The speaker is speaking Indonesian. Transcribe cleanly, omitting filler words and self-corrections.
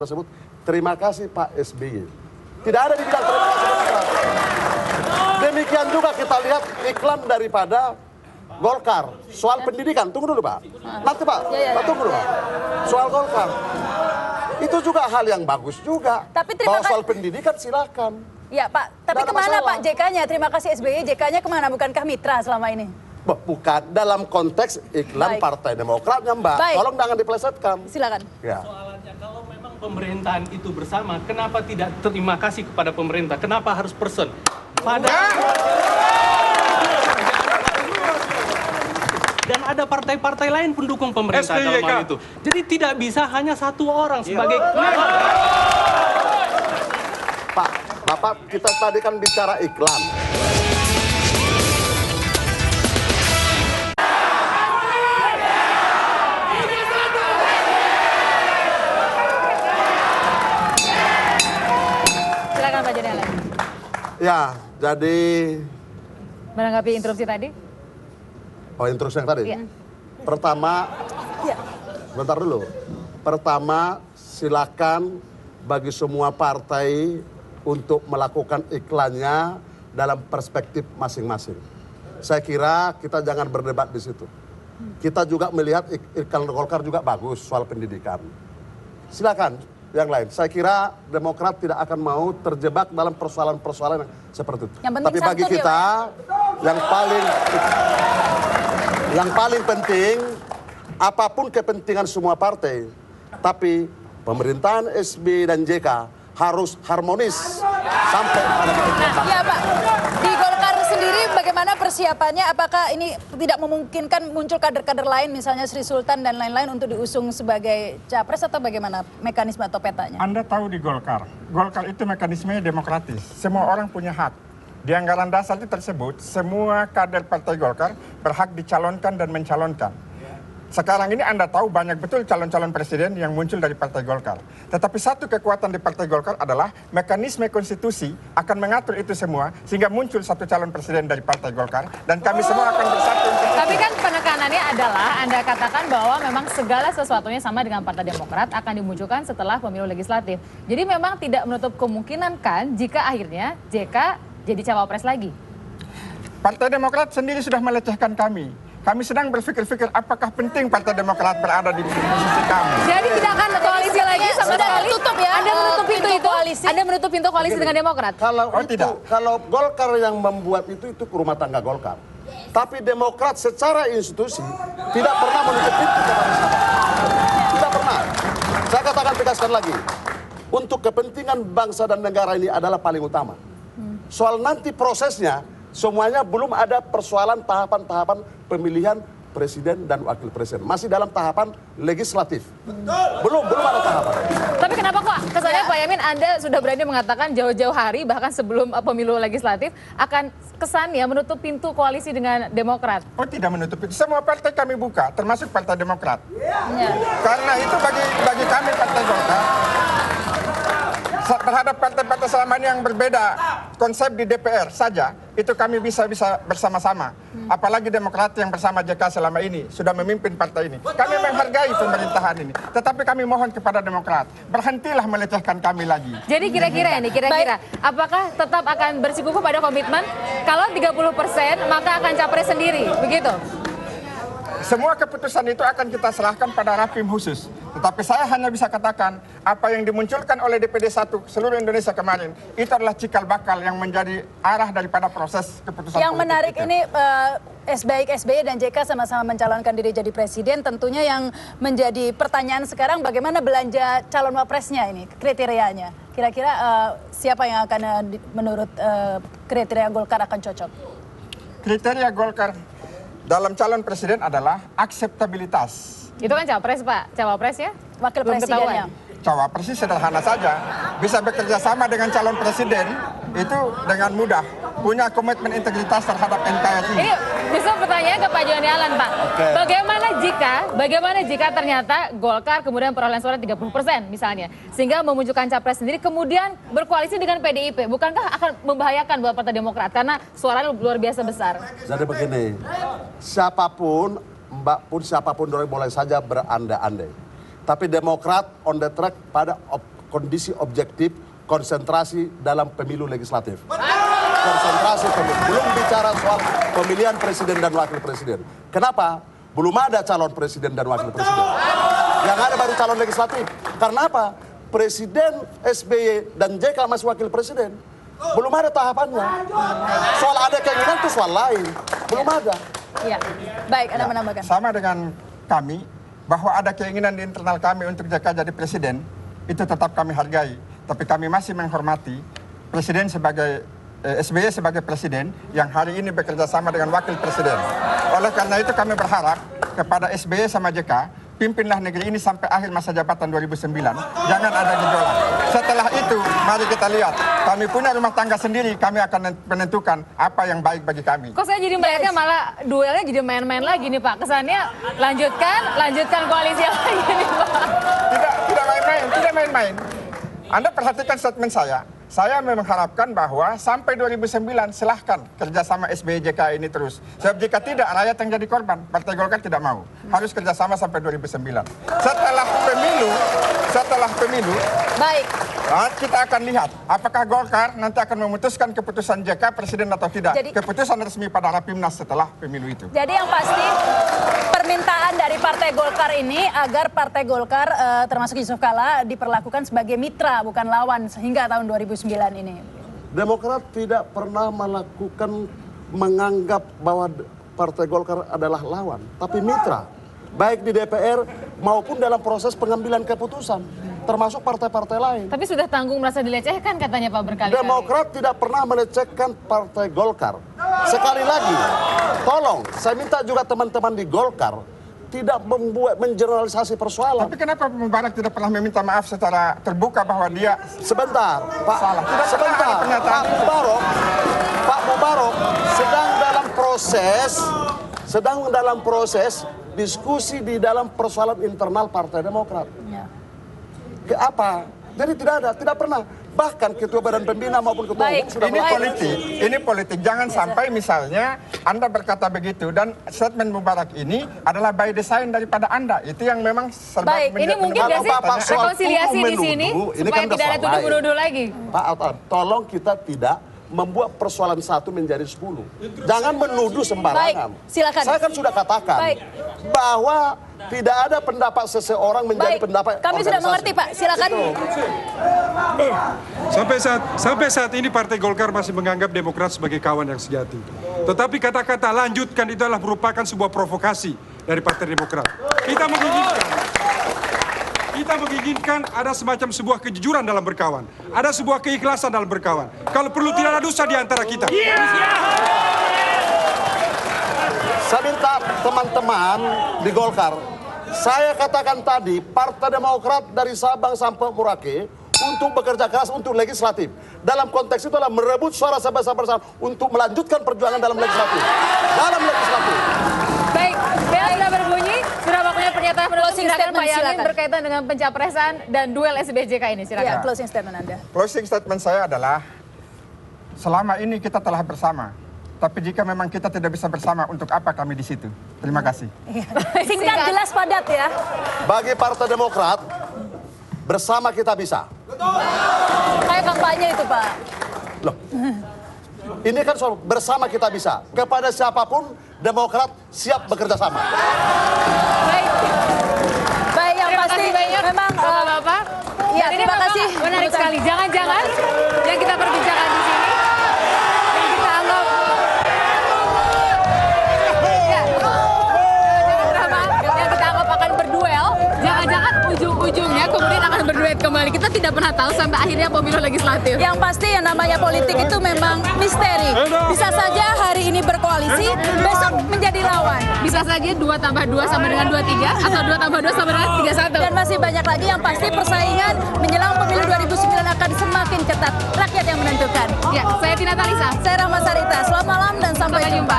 tersebut, terima kasih Pak SBY. Tidak ada dibilang terima kasih Demokrat. Demikian juga kita lihat iklan daripada Golkar soal pendidikan. Tunggu dulu Pak. Nanti Pak, tunggu dulu Pak. Soal Golkar. Itu juga hal yang bagus juga. Tapi bahwa soal pendidikan silakan. Ya Pak, tapi kemana Pak JK-nya? Terima kasih SBY, JK-nya kemana? Bukankah mitra selama ini? Bukan, dalam konteks iklan Partai Demokratnya Mbak. Tolong jangan dipelesetkan. Silakan. Ya. Soalannya, kalau memang pemerintahan itu bersama, kenapa tidak terima kasih kepada pemerintah? Kenapa harus person? Dan ada partai-partai lain pendukung pemerintah dalam hal itu. Jadi tidak bisa hanya satu orang sebagai... Pak, Bapak kita tadi kan bicara iklan. Silakan Pak Joni Allen. Ya, jadi... Menanggapi interupsi tadi? Oh, interupsi yang tadi? Iya. Pertama, bentar dulu. Pertama, silakan bagi semua partai untuk melakukan iklannya dalam perspektif masing-masing. Saya kira kita jangan berdebat di situ. Kita juga melihat iklan Golkar juga bagus soal pendidikan. Silakan yang lain. Saya kira Demokrat tidak akan mau terjebak dalam persoalan-persoalan seperti itu. Tapi bagi kita yang paling penting, apapun kepentingan semua partai, tapi pemerintahan SBY dan JK harus harmonis sampai pada titik. Nah, ya Pak, di Golkar sendiri bagaimana persiapannya? Apakah ini tidak memungkinkan muncul kader-kader lain, misalnya Sri Sultan dan lain-lain untuk diusung sebagai capres atau bagaimana mekanisme atau petanya? Anda tahu di Golkar itu mekanismenya demokratis. Semua orang punya hak. Di anggaran dasar itu tersebut, semua kader Partai Golkar berhak dicalonkan dan mencalonkan. Sekarang ini Anda tahu banyak betul calon-calon presiden yang muncul dari Partai Golkar. Tetapi satu kekuatan di Partai Golkar adalah mekanisme konstitusi akan mengatur itu semua sehingga muncul satu calon presiden dari Partai Golkar dan kami semua akan bersatu. Tapi kan penekanannya adalah Anda katakan bahwa memang segala sesuatunya sama dengan Partai Demokrat akan dimunculkan setelah pemilu legislatif. Jadi memang tidak menutup kemungkinan kan jika akhirnya JK jadi cawapres lagi. Partai Demokrat sendiri sudah melecehkan kami. Kami sedang berpikir-pikir apakah penting Partai Demokrat berada di posisi kami. Jadi tidak akan koalisi lagi sama sekali. Tutup ya. Anda menutup pintu itu. Koalisi. Anda menutup pintu koalisi dengan Demokrat. Kalau Golkar yang membuat itu rumah tangga Golkar. Tapi Demokrat secara institusi tidak pernah menutup pintu kepada siapa. Tidak pernah. Saya katakan tegaskan lagi. Untuk kepentingan bangsa dan negara ini adalah paling utama. Soal nanti prosesnya, semuanya belum ada persoalan tahapan-tahapan pemilihan presiden dan wakil presiden. Masih dalam tahapan legislatif. Belum ada tahapan. Tapi kenapa kok kesannya Pak Yamin Anda sudah berani mengatakan jauh-jauh hari bahkan sebelum pemilu legislatif akan kesannya menutup pintu koalisi dengan Demokrat? Oh tidak menutup pintu. Semua partai kami buka, termasuk Partai Demokrat. Karena itu bagi kami Partai Golkar terhadap partai-partai selama ini yang berbeda konsep di DPR saja, itu kami bisa bersama-sama. Apalagi Demokrat yang bersama JK selama ini sudah memimpin partai ini. Kami menghargai pemerintahan ini, tetapi kami mohon kepada Demokrat, berhentilah melecehkan kami lagi. Jadi kira-kira apakah tetap akan bersikukuh pada komitmen kalau 30% maka akan capres sendiri, begitu? Semua keputusan itu akan kita serahkan pada Rapim khusus. Tetapi saya hanya bisa katakan, apa yang dimunculkan oleh DPD 1 seluruh Indonesia kemarin, itu adalah cikal bakal yang menjadi arah daripada proses keputusan yang politik menarik kita. Ini SBY dan JK sama-sama mencalonkan diri jadi presiden. Tentunya yang menjadi pertanyaan sekarang bagaimana belanja calon wapresnya ini, kriterianya. Kira-kira siapa yang akan menurut kriteria Golkar akan cocok? Kriteria Golkar dalam calon presiden adalah akseptabilitas. Itu kan capres Pak, cawapres ya? Wakil presidennya. Cawapres sederhana saja, bisa bekerja sama dengan calon presiden itu dengan mudah, punya komitmen integritas terhadap NKRI. Ini justru pertanyaan ke Pak Joni Allen Pak. Okay. Bagaimana jika ternyata Golkar kemudian perolehan suara 30% misalnya, sehingga memunculkan capres sendiri kemudian berkoalisi dengan PDIP, bukankah akan membahayakan buat Partai Demokrat karena suaranya luar biasa besar? Jadi begini, siapapun Mbak pun siapapun boleh saja berandai-andai. Tapi Demokrat on the track pada kondisi objektif, konsentrasi dalam pemilu legislatif. Konsentrasi pemilu. Belum bicara soal pemilihan presiden dan wakil presiden. Kenapa? Belum ada calon presiden dan wakil presiden. Yang ada baru calon legislatif. Karena apa? Presiden SBY dan JK masih wakil presiden. Belum ada tahapannya. Soal ada keinginan itu soal lain. Belum ada. Iya. Baik, Anda menambahkan. Sama dengan kami, bahwa ada keinginan di internal kami untuk JK jadi presiden, itu tetap kami hargai. Tapi kami masih menghormati presiden sebagai SBY sebagai presiden yang hari ini bekerja sama dengan wakil presiden. Oleh karena itu kami berharap kepada SBY sama JK, pimpinlah negeri ini sampai akhir masa jabatan 2009. Jangan ada gejolak. Setelah itu, mari kita lihat. Kami punya rumah tangga sendiri, kami akan menentukan apa yang baik bagi kami. Kok saya jadi melihatnya malah duelnya jadi main-main lagi nih Pak. Kesannya lanjutkan koalisi lagi nih Pak. Tidak main-main. Anda perhatikan statement saya. Saya mengharapkan bahwa sampai 2009 silahkan kerjasama SBY JK ini terus. Sebab jika tidak, rakyat yang jadi korban. Partai Golkar tidak mau. Harus kerjasama sampai 2009. Setelah pemilu, Baik. kita akan lihat apakah Golkar nanti akan memutuskan keputusan JK presiden atau tidak. Keputusan resmi pada Rapimnas setelah pemilu itu. Jadi yang pasti permintaan dari Partai Golkar ini agar Partai Golkar termasuk Yusuf Kala diperlakukan sebagai mitra bukan lawan sehingga tahun 2009 ini. Demokrat tidak pernah menganggap bahwa Partai Golkar adalah lawan, tapi mitra. Baik di DPR maupun dalam proses pengambilan keputusan, termasuk partai-partai lain. Tapi sudah tanggung merasa dilecehkan katanya Pak berkali-kali. Demokrat tidak pernah melecehkan Partai Golkar. Sekali lagi, tolong saya minta juga teman-teman di Golkar tidak mengeneralisasi persoalan. Tapi kenapa Mubarak tidak pernah meminta maaf secara terbuka bahwa dia Sebentar, Pak. salah? Sebentar, Pak Mubarok sedang dalam proses diskusi di dalam persoalan internal Partai Demokrat. Ya. Apa? Jadi tidak pernah. Bahkan ketua badan pembina maupun ketua umum sudah ini politik. Jangan sampai misalnya Anda berkata begitu dan statement Mubarak ini adalah by design daripada Anda. Itu yang memang serba Baik, ini mungkin nggak sih rekonsiliasi di sini supaya tidak ada tuduh-menuduh lagi. Pak, tolong kita tidak membuat persoalan satu menjadi 10. Jangan menuduh sembarangan. Baik, silakan. Saya kan sudah katakan bahwa tidak ada pendapat seseorang menjadi pendapat Kami sudah mengerti Pak, silakan. Sampai saat ini Partai Golkar masih menganggap Demokrat sebagai kawan yang sejati. Tetapi kata-kata lanjutkan itu adalah merupakan sebuah provokasi dari Partai Demokrat. Kita menginginkan ada semacam sebuah kejujuran dalam berkawan. Ada sebuah keikhlasan dalam berkawan. Kalau perlu tidak ada dusta di antara kita. Saya minta teman-teman di Golkar, saya katakan tadi Partai Demokrat dari Sabang sampai Merauke untuk bekerja keras untuk legislatif. Dalam konteks itu adalah merebut suara sebesar-besar untuk melanjutkan perjuangan dalam legislatif. Baik, bel sudah berbunyi, sudah waktunya pernyataan penutup. Silakan Pak Yamin silakan. berkaitan dengan pencapresan dan duel SBJK ini. Silakan. Ya, closing statement Anda. Closing statement saya adalah selama ini kita telah bersama. Tapi jika memang kita tidak bisa bersama, untuk apa kami di situ? Terima kasih. Singkat, jelas, padat ya. Bagi Partai Demokrat, bersama kita bisa. Kayak kampanye itu Pak. Loh, ini kan soal bersama kita bisa. Kepada siapapun, Demokrat siap bekerja sama. Baik, yang Terima pasti kasih banyak, memang Bapak-Bapak. ya, Dan ini terima memang kasih. menarik sekali. Jangan-jangan yang kita perbincangkan di sini, yang kita anggap yang kita anggap akan berduel, jangan-jangan ujung-ujungnya kemudian akan berduet kembali. Kita tidak pernah tahu sampai akhirnya pemilu legislatif. Yang pasti yang namanya politik itu memang misteri. Bisa saja hari ini berkoalisi, besok menjadi lawan. Bisa saja 2 tambah 2 sama dengan 23 atau 2 tambah 2 sama dengan 31. Dan masih banyak lagi yang pasti persaingan menjelang pemilu 2009 akan semakin ketat. Rakyat yang menentukan. Ya, saya Tina Talisa. Saya Rahma Sarita. Selamat malam dan sampai jumpa.